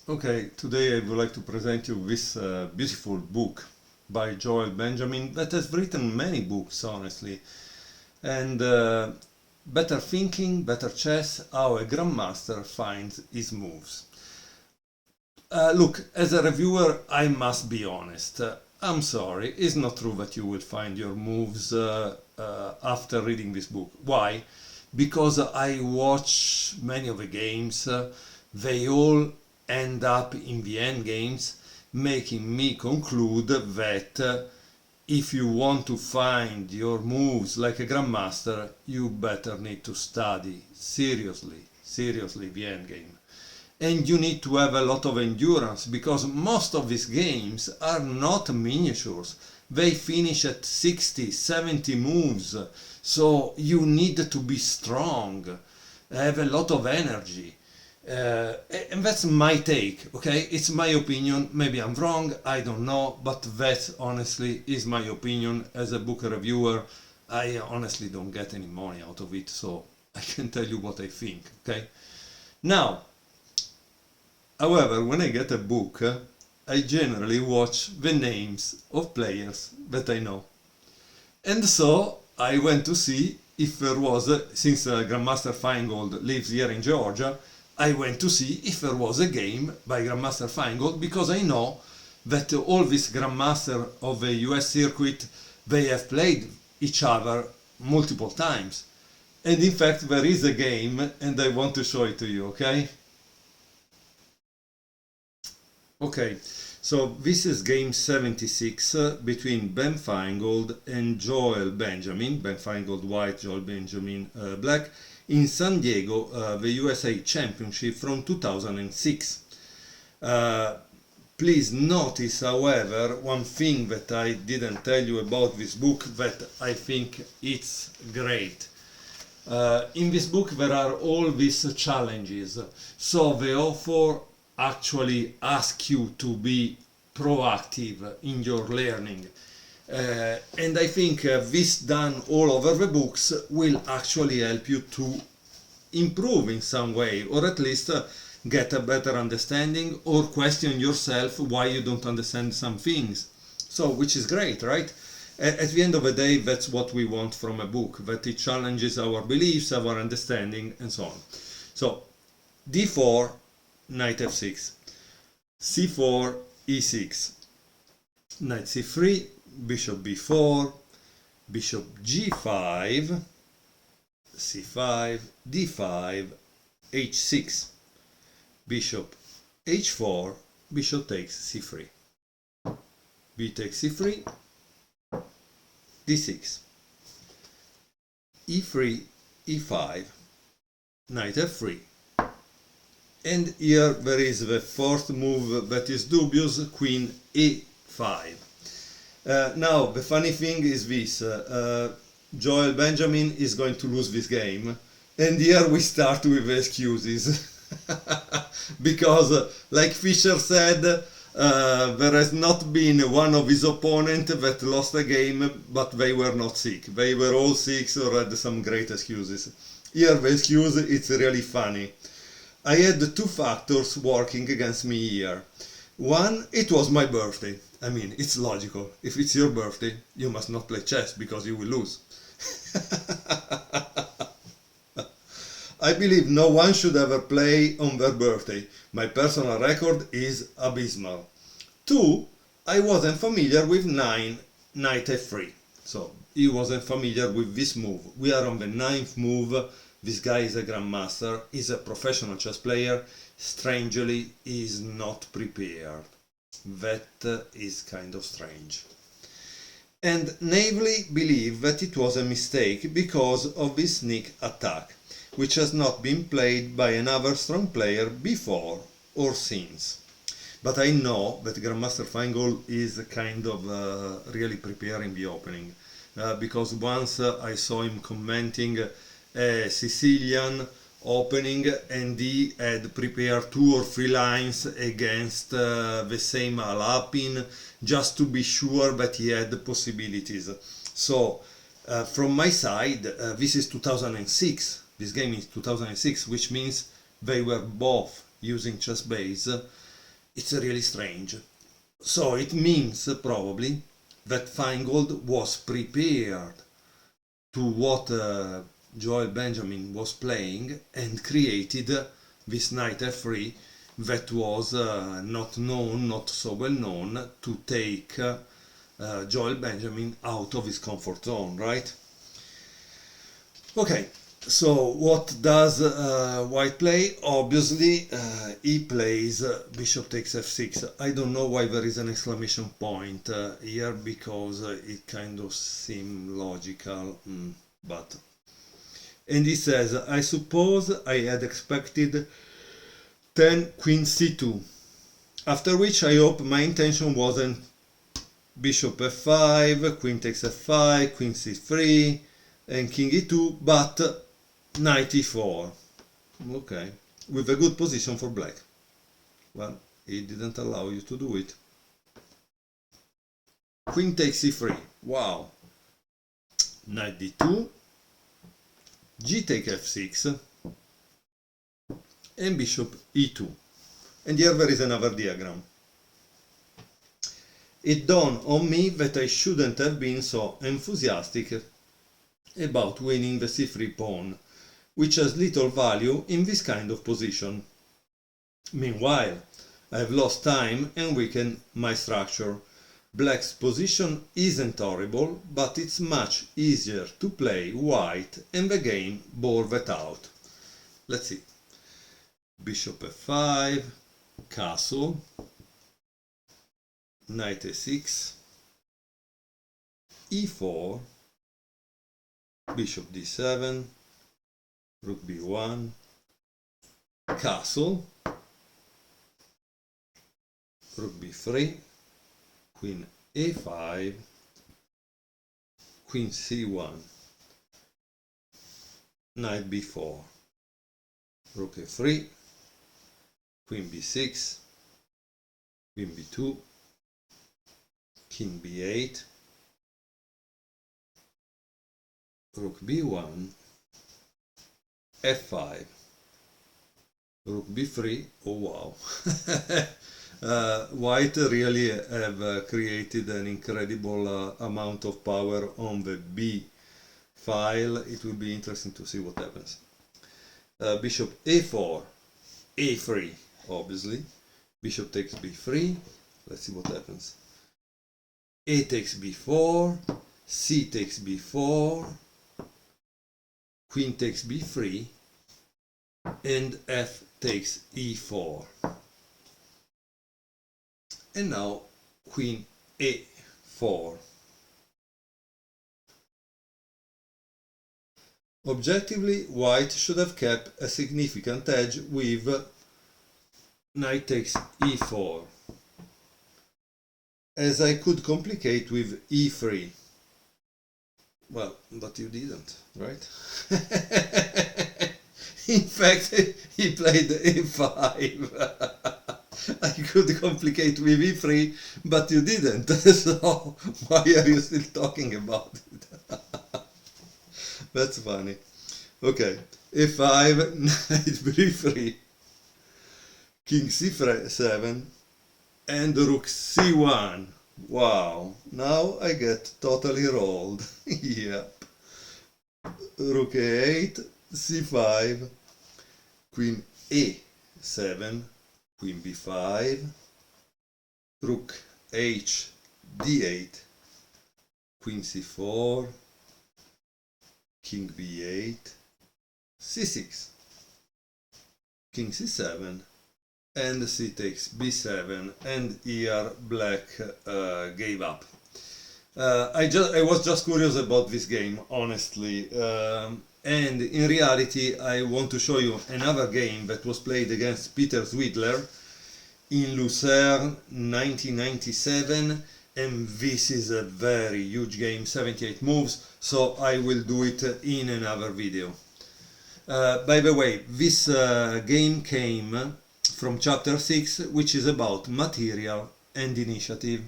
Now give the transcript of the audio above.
Okay, today I would like to present you this beautiful book by Joel Benjamin that has written many books, honestly. And Better Thinking, Better Chess, How a Grandmaster Finds His Moves. Look, as a reviewer, I must be honest. I'm sorry, it's not true that you will find your moves after reading this book. Why? Because I watch many of the games, they all end up in the end games, making me conclude that if you want to find your moves like a grandmaster, you better need to study seriously the end game. And you need to have a lot of endurance because most of these games are not miniatures. They finish at 60, 70 moves. So you need to be strong, have a lot of energy. And that's my take, okay? It's my opinion. Maybe I'm wrong, I don't know, but that honestly is my opinion as a book reviewer. I honestly don't get any money out of it, so I can tell you what I think, okay? Now, however, when I get a book, I generally watch the names of players that I know. And so I went to see if there was, since Grandmaster Feingold lives here in Georgia, I went to see if there was a game by Grandmaster Feingold because I know that all these Grandmaster of the US circuit, they have played each other multiple times. And in fact, there is a game and I want to show it to you, okay? Okay, so this is game 76 between Ben Feingold and Joel Benjamin, Ben Feingold white, Joel Benjamin black, in San Diego, the USA Championship from 2006. Please notice, however, one thing that I didn't tell you about this book that I think it's great. In this book there are all these challenges, so the author actually ask you to be proactive in your learning. And I think this done all over the books will actually help you to improve in some way, or at least get a better understanding or question yourself why you don't understand some things. So, which is great, right? At the end of the day, that's what we want from a book, that it challenges our beliefs, our understanding, and so on. So, d4, knight f6, c4, e6, knight c3, bishop b4, bishop g5, c5, d5, h6, bishop h4, bishop takes c3, b takes c3, d6, e3, e5, knight f3. And here there is the fourth move that is dubious, queen e5. Now, the funny thing is this, Joel Benjamin is going to lose this game, and here we start with excuses. Because, like Fischer said, there has not been one of his opponents that lost a game, but they were not sick. They were all sick or had some great excuses. Here the excuse, it's really funny. I had two factors working against me here. One, it was my birthday. I mean, it's logical. If it's your birthday, you must not play chess because you will lose. I believe no one should ever play on their birthday. My personal record is abysmal. Two, I wasn't familiar with knight f3. So, he wasn't familiar with this move. We are on the ninth move. This guy is a grandmaster, is a professional chess player. Strangely, he is not prepared. That is kind of strange. And naively believe that it was a mistake because of this sneak attack, which has not been played by another strong player before or since. But I know that Grandmaster Feingold is kind of really preparing the opening, because once I saw him commenting a Sicilian opening and he had prepared 2 or 3 lines against the same Alapin just to be sure that he had the possibilities. So from my side, this is 2006. This game is 2006, which means they were both using chess base. It's really strange. So it means probably that Feingold was prepared to what Joel Benjamin was playing and created this knight f3 that was not known, not so well known, to take Joel Benjamin out of his comfort zone, right? Okay, so what does White play? Obviously, he plays bishop takes f6. I don't know why there is an exclamation point here, because it kind of seems logical, but... And he says, I suppose I had expected 10 queen c2, after which I hope my intention wasn't bishop f5, queen takes f5, queen c3, and king e2, but knight e4. Okay, with a good position for black. Well, he didn't allow you to do it. Queen takes e3. Wow. Knight d2, g take f6, and bishop e2. And here there is another diagram. It dawned on me that I shouldn't have been so enthusiastic about winning the c3 pawn, which has little value in this kind of position. Meanwhile, I have lost time and weakened my structure. Black's position isn't horrible, but it's much easier to play white, and the game bore that out. Let's see. Bishop f5, castle, knight a6, e4, bishop d7, rook b1, castle, rook b3, queen a5, queen c1, knight b4, rook a3, queen b6, queen b2, king b8, rook b1, f5, rook b3. Oh wow. White really have created an incredible amount of power on the b file. It will be interesting to see what happens. Bishop a4, a3, obviously. Bishop takes b3. Let's see what happens. A takes b4, c takes b4, queen takes b3, and f takes e4. And now queen a4. Objectively, white should have kept a significant edge with knight takes e4, as I could complicate with e3. Well, but you didn't, right? In fact, he played a5. I could complicate with e3, but you didn't. So why are you still talking about it? That's funny. Okay, a5, knight b3, king c7, and rook c1. Wow, now I get totally rolled. Yep. Rook a8, c5, queen a7, queen b5, rook h d8, queen c4, king b8, c6, king c7, and c takes b7, and here black gave up. I was just curious about this game, honestly, and in reality I want to show you another game that was played against Peter Zwidler in Lucerne 1997, and this is a very huge game, 78 moves, so I will do it in another video. By the way, this game came from chapter 6, which is about material and initiative.